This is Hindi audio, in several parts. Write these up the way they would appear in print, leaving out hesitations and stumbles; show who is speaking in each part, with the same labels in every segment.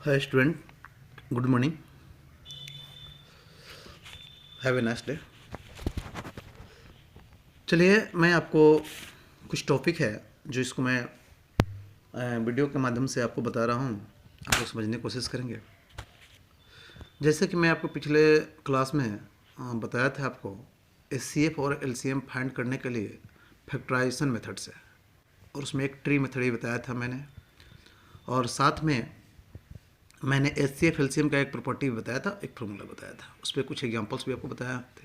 Speaker 1: Hi student, good morning, have a nice day. चलिए मैं आपको कुछ टॉपिक है जो इसको मैं वीडियो के माध्यम से आपको बता रहा हूँ, आप लोग समझने की कोशिश करेंगे। जैसे कि मैं आपको पिछले क्लास में बताया था आपको एचसीएफ और एलसीएम फाइंड करने के लिए फैक्टराइजेशन मेथड से, और उसमें एक ट्री मेथड ही बताया था मैंने, और साथ में मैंने एचसीएफ एलसीएम का एक प्रॉपर्टी भी बताया था, एक फॉर्मूला बताया था, उस पर कुछ एग्जांपल्स भी आपको बताया थे,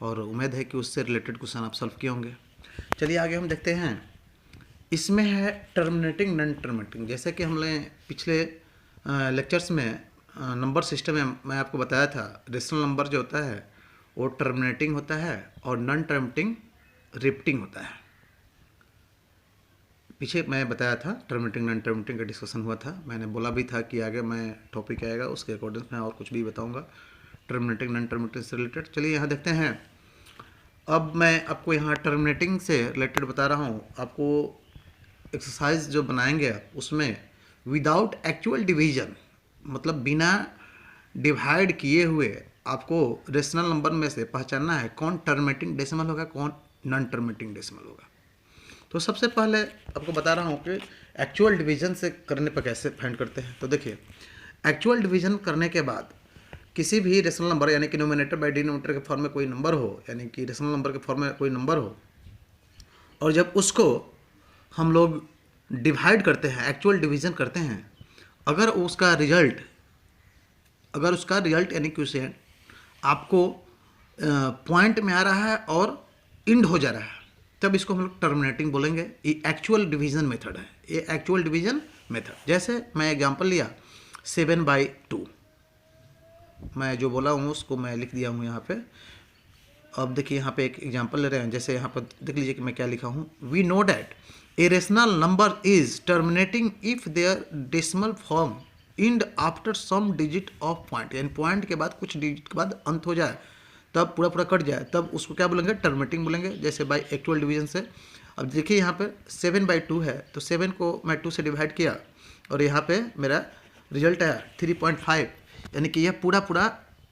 Speaker 1: और उम्मीद है कि उससे रिलेटेड क्वेश्चन आप सॉल्व किए होंगे। चलिए आगे हम देखते हैं। इसमें है टर्मिनेटिंग नॉन टर्मिनेटिंग। जैसे कि हमने पिछले लेक्चर्स में नंबर सिस्टम में मैं आपको बताया था, रेशनल नंबर जो होता है वो टर्मिनेटिंग होता है और नॉन टर्मिनेटिंग रिपीटिंग होता है। पीछे मैं बताया था टर्मिनेटिंग नॉन टर्मिनेटिंग का डिस्कशन हुआ था, मैंने बोला भी था कि आगे मैं टॉपिक आएगा उसके अकॉर्डिंग मैं और कुछ भी बताऊंगा टर्मिनेटिंग नॉन टर्मिनेटिंग से रिलेटेड। चलिए यहाँ देखते हैं। अब मैं आपको यहाँ टर्मिनेटिंग से रिलेटेड बता रहा हूँ। आपको एक्सरसाइज जो बनाएंगे आप उसमें विदाउट एक्चुअल डिवीजन, मतलब बिना डिवाइड किए हुए आपको रेशनल नंबर में से पहचानना है कौन टर्मिनेटिंग डेसिमल होगा, कौन नॉन टर्मिनेटिंग डेसिमल होगा। तो सबसे पहले आपको बता रहा हूँ कि एक्चुअल डिवीजन से करने पर कैसे फाइंड करते हैं। तो देखिए, एक्चुअल डिवीजन करने के बाद किसी भी रेशनल नंबर यानी कि नोमिनेटर बाय डिनोमिनेटर के फॉर्म में कोई नंबर हो, यानी कि रेशनल नंबर के फॉर्म में कोई नंबर हो, और जब उसको हम लोग डिवाइड करते हैं, एक्चुअल डिवीजन करते हैं, अगर उसका रिजल्ट यानी क्वेश्चन आपको पॉइंट में आ रहा है और इंड हो जा रहा है, तब इसको हम लोग टर्मिनेटिंग बोलेंगे। ये एक्चुअल डिवीजन मेथड है, ये एक्चुअल डिवीजन मेथड। जैसे मैं एग्जांपल लिया 7/2, मैं जो बोला हूँ उसको मैं लिख दिया हूँ यहाँ पे। अब देखिए यहाँ पे एक एग्जांपल ले रहे हैं, जैसे यहाँ पर देख लीजिए कि मैं क्या लिखा हूँ। We know that a rational number is terminating if their decimal form end after some digit of point, यानी पॉइंट के बाद कुछ डिजिट के बाद अंत हो जाए, तब पूरा कट जाए, तब उसको क्या बोलेंगे, टर्मिनेटिंग बोलेंगे। जैसे बाय एक्चुअल डिवीजन से। अब देखिए यहाँ पे 7/2 है, तो 7 को मैं 2 से डिवाइड किया और यहाँ पे मेरा रिजल्ट आया 3.5, यानी कि यह पूरा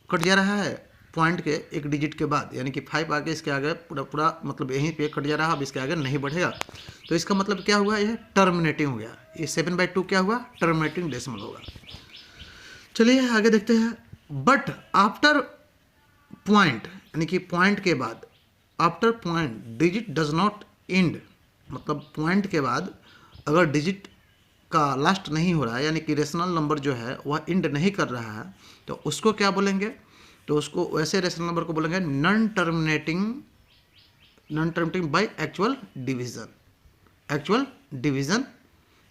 Speaker 1: कट जा रहा है पॉइंट के एक डिजिट के बाद, यानी कि 5 आगे इसके आगे पूरा मतलब यहीं पे कट जा रहा है, अब इसके आगे नहीं बढ़ेगा। तो इसका मतलब क्या हुआ, यह टर्मिनेटिंग हो गया। ये 7/2 क्या हुआ, टर्मिनेटिंग डेसिमल होगा। चलिए आगे देखते हैं। बट आफ्टर पॉइंट, यानी कि पॉइंट के बाद, after point digit does not and, मतलब पॉइंट के बाद अगर डिजिट का लास्ट नहीं हो रहा है, यानी कि रेशनल नंबर जो है वह एंड नहीं कर रहा है, तो उसको क्या बोलेंगे, तो उसको वैसे रेशनल नंबर को बोलेंगे non terminating by actual division. Actual division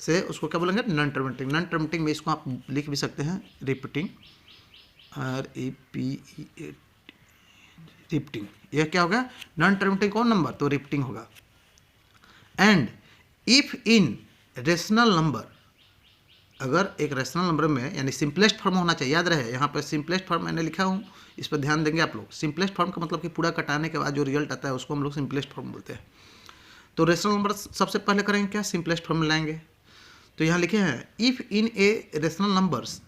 Speaker 1: से उसको क्या बोलेंगे, नॉन टर्मिनेटिंग। नॉन टर्मिनेटिंग में इसको आप लिख भी सकते हैं रिपीटिंग, REPE, रिपीटिंग। यह क्या होगा, नॉन टर्मिनेटिंग कौन नंबर, तो रिपीटिंग होगा। And if in rational number, अगर एक रेशनल नंबर में, यानी सिंपलेस्ट फॉर्म होना चाहिए, याद रहे यहाँ पर सिंपलेस्ट फॉर्म मैंने लिखा हूँ, इस पर ध्यान देंगे आप लोग। सिंपलेस्ट फॉर्म का मतलब कि पूरा कटाने के बाद जो रिजल्ट आता है उसको हम लोग सिंपलेस्ट फॉर्म बोलते हैं। तो रेशनल नंबर सबसे पहले करेंगे क्या, सिंपलेस्ट फॉर्म में लाएंगे। तो यहाँ लिखे हैं if in a rational numbers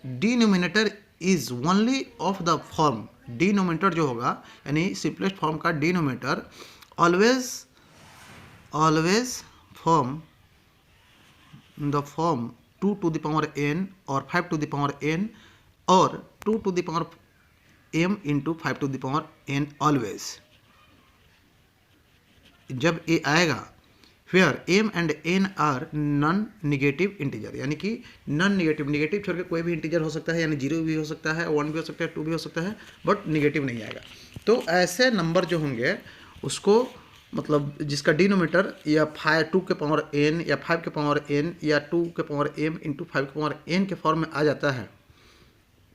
Speaker 1: denominator is only of the form, denominator जो होगा यानी सिंपलेस्ट फॉर्म का denominator always form the form 2 to the power n और 5 to the power n और 2 to the power m into 5 to the power n always. जब ये आएगा फिर m and n are non negative integer, यानी कि नॉन निगेटिव छोड़ के कोई भी इंटीजर हो सकता है, यानी 0 भी हो सकता है, 1 भी हो सकता है, 2 भी हो सकता है, बट निगेटिव नहीं आएगा। तो ऐसे नंबर जो होंगे उसको, मतलब जिसका डिनोमिनेटर या 2 के पावर n या 5 के पावर n या 2 के पावर m इंटू 5 के पावर n के फॉर्म में आ जाता है,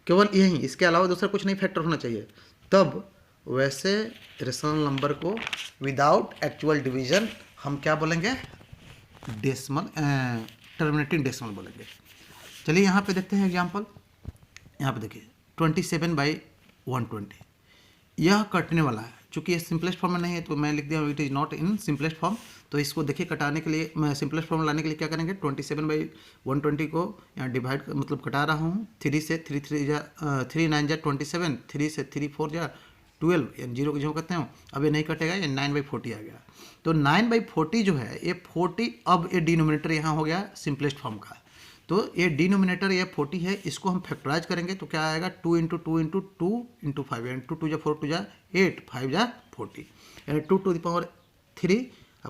Speaker 1: केवल यही, इसके अलावा दूसरा कुछ नहीं फैक्टर होना चाहिए, तब वैसे रेशनल नंबर को विदाउट एक्चुअल डिवीजन हम क्या बोलेंगे, डेसिमल, टर्मिनेटिंग डेसिमल बोलेंगे। चलिए यहाँ पे देखते हैं एग्जांपल। यहाँ पे देखिए 27/120, यह कटने वाला है, चूँकि ये सिंपलेस्ट फॉर्म में नहीं है तो मैं लिख दिया it is not in simplest form. तो इसको देखिए कटाने के लिए मैं सिंपलेस्ट फॉर्म लाने के लिए क्या करेंगे, 27/120 को यहाँ डिवाइड मतलब कटा रहा हूँ 3 से, 3 9 जा 27, 3 से 3 4 जा 12, यानी 0 को जो कहते हैं। अब ये नहीं कटेगा, ये 9/40 आ गया। तो 9/40 जो है ये 40, अब ये डिनोमिनेटर यहाँ हो गया सिंपलेस्ट फॉर्म का। तो ये डिनोमिनेटर ये 40 है, इसको हम फैक्टराइज करेंगे तो क्या आएगा 2 × 2 × 2 × 5, यानी 2 2 जा 4 2 जा 8, 5 जा 40, यानी 2 to the power 3,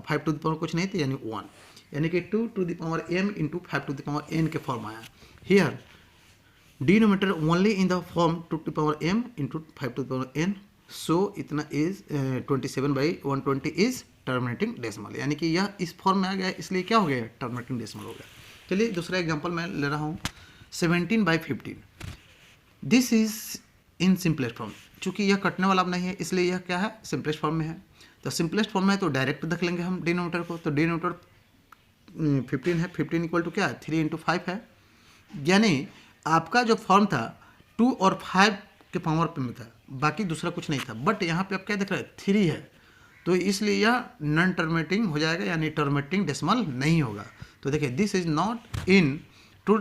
Speaker 1: 5 to the power कुछ नहीं थे यानी 1, यानी कि 2 to the power m × 5 to the power n के फॉर्म आया। Here denominator only in the form 2 to the power m × 5 to the power n, सो इतना इज 27/120 इज टर्मिनेटिंग डेसिमल, यानी कि यह इस फॉर्म में आ गया, इसलिए क्या हो गया टर्मिनेटिंग डेसिमल हो गया। चलिए दूसरा एग्जांपल मैं ले रहा हूँ 17/15। This is in simplest form, चूँकि यह कटने वाला अब नहीं है इसलिए यह क्या है सिंपलेस्ट फॉर्म में है। तो सिंपलेस्ट फॉर्म में है तो डायरेक्ट रख लेंगे हम डिनोमिनेटर को। तो डिनोमिनेटर 15 है, 15 इक्वल टू क्या है 3 × 5 है, यानी आपका जो फॉर्म था 2 और 5 के पावर पे में था, बाकी दूसरा कुछ नहीं था। बट यहाँ पे आप क्या देख रहे हैं 3 है, तो इसलिए यह नॉन टर्मिनेटिंग हो जाएगा, यानी टर्मिनेटिंग डेसिमल नहीं होगा। तो देखिए this is not in 2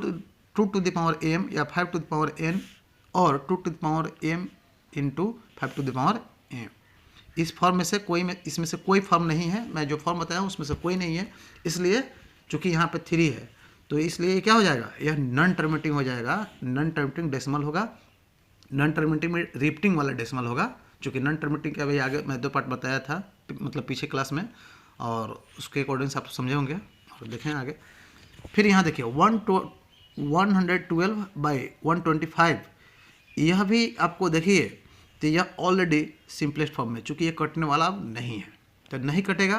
Speaker 1: to the power m या 5 to the power n और 2 to the power m × 5 to the power m। इस फॉर्म में से कोई में इसमें से कोई फॉर्म नहीं है, मैं जो फॉर्म बताया हूँ उसमें से कोई नहीं है, इसलिए चूँकि यहाँ पे 3 है तो इसलिए क्या हो जाएगा यह नॉन टर्मिनेटिंग हो जाएगा, नॉन टर्मिनेटिंग डेसिमल होगा। नॉन टर्मिनेटिंग में रिपीटिंग वाला डेसिमल होगा, चूँकि नॉन टर्मिनेटिंग का भाई आगे मैं 2 पार्ट बताया था मतलब पीछे क्लास में, और उसके अकॉर्डिंग आप समझे होंगे और देखें आगे। फिर यहाँ देखिए 112/125, यह भी आपको देखिए तो यह ऑलरेडी सिंपलेस्ट फॉर्म में, चूँकि यह कटने वाला अब नहीं है तो नहीं कटेगा,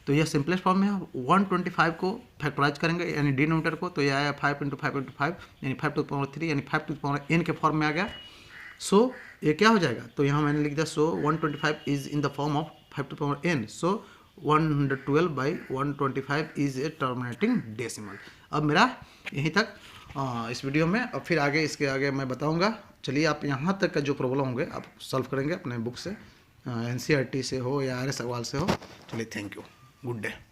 Speaker 1: तो यह सिंपलेस्ट फॉर्म में है। 125 को फैक्टराइज करेंगे यानी डिनोमिनेटर को, तो यह आया 5 × 5 × 5 यानी 5 to the power 3 यानी 5 to the power n के फॉर्म में आ गया। सो ये क्या हो जाएगा, तो यहाँ मैंने लिख दिया सो 125 is in the form of 5 to the power n, so 112/125 is a terminating decimal. अब मेरा यहीं तक इस वीडियो में, अब फिर आगे इसके आगे मैं बताऊंगा। चलिए आप यहाँ तक का जो प्रॉब्लम होंगे आप सॉल्व करेंगे अपने बुक से, NCERT से हो या RS अग्रवाल से हो। चलिए थैंक यू, गुड डे।